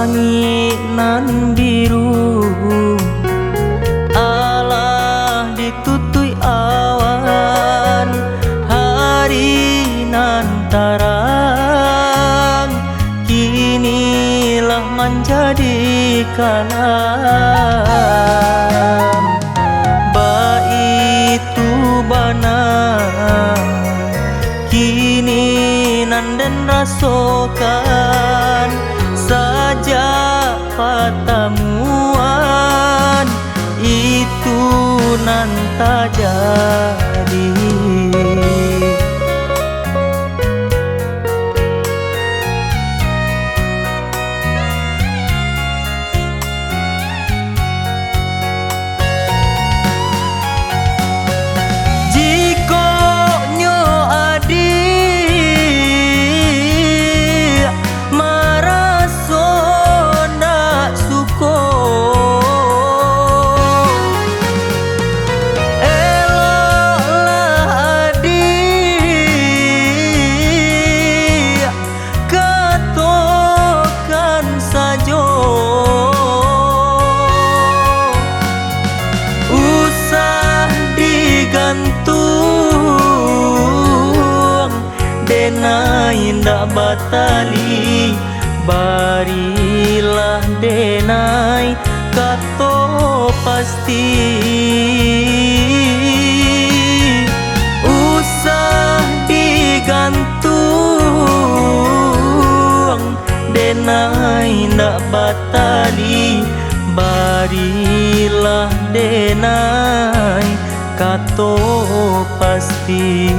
langit nan biru, alah ditutui awan, hari nan tarang, kinilah menjadi kalam. Baitu bana kini nan den rasokan, saja patamuan itu nan tak jadi. Denai ndak batali, barilah denai kato pasti. Usah digantung, denai ndak batali, barilah denai kato pasti.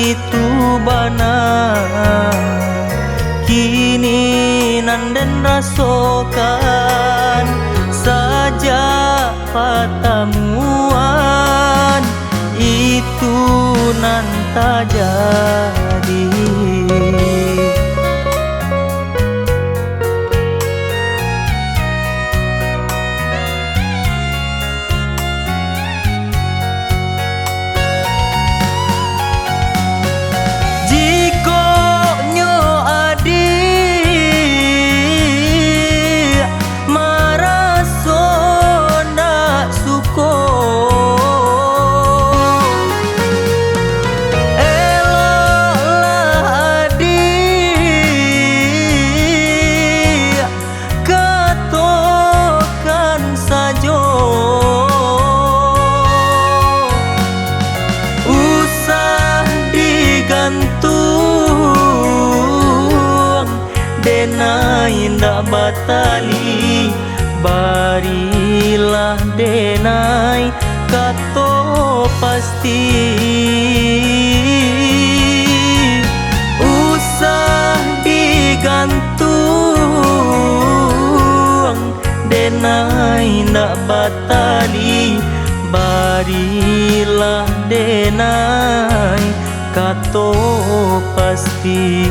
Itu bana kini nan den rasokan, saja patamuan itu nan tak jadi. Denai ndak batali, barilah denai kato pasti. Usah digantung, denai ndak batali, barilah denai kato pasti.